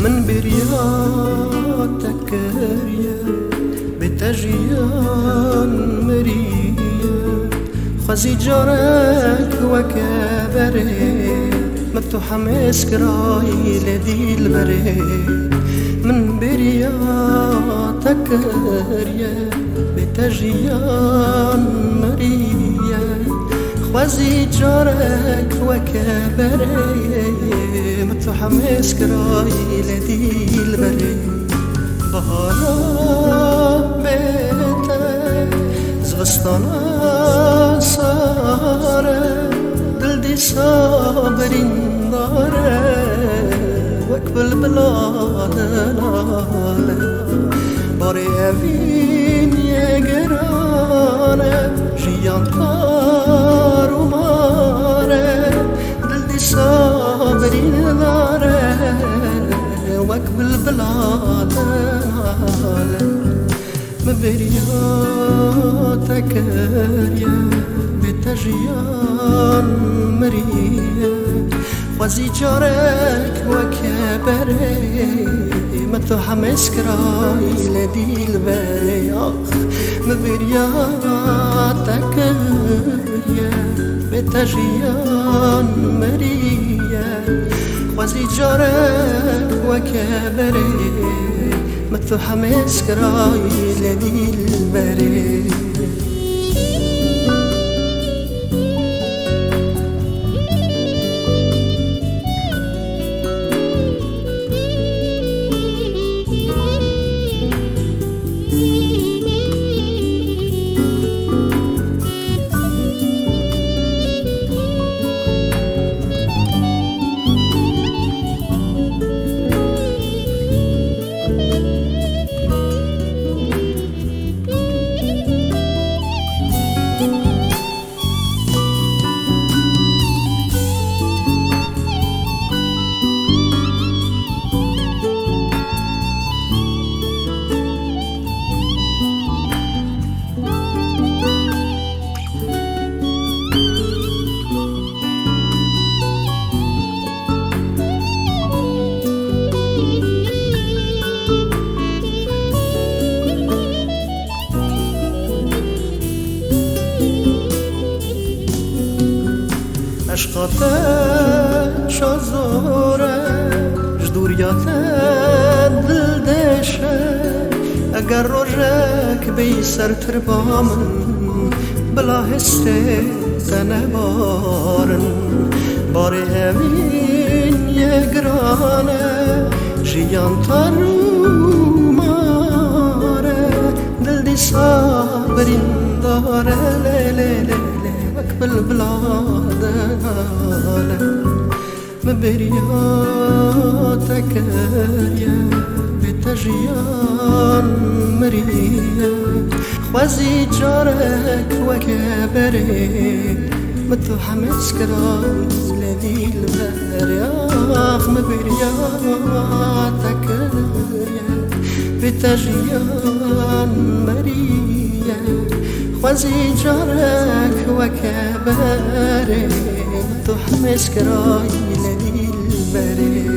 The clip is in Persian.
من برياتك يا بتجيان مريا خزي جارك وكبري مفتوحة مسكراي لدي البري من برياتك يا بتجيان مريا خزي جارك وكبري مفتوحة مسكراي لدي البري بهارا بيتك زغستانا سارة دلدي صابرين دارة وكبل بلاد العالم باري أبين يقرانا جيان طار ومارة دلدي صابرين دارة وكبل بلاد العالم مبرياتك يا بتجيان مريا وزي جارك وكبري مفتوحة مسكراي لدي البري مبرياتك يا بتجيان مريا وزي جارك وكبري مفتوحة مسكراي لدي البري عشقاته شازوره جدوریاته دل دشه اگر روژک بی سر تربامن بلا هسته تنبارن باره همین یگرانه جیان تارو ماره دل دی صابرین داره لیلی بالبلاد العالم مبرياتك يا بتجيان مريا خوازي جارك وكبري مفتوحة مسكراي لدي البري مبرياتك يا بتجيان مريا خوازي جارك وكبري مفتوحة مسكراي لدي البري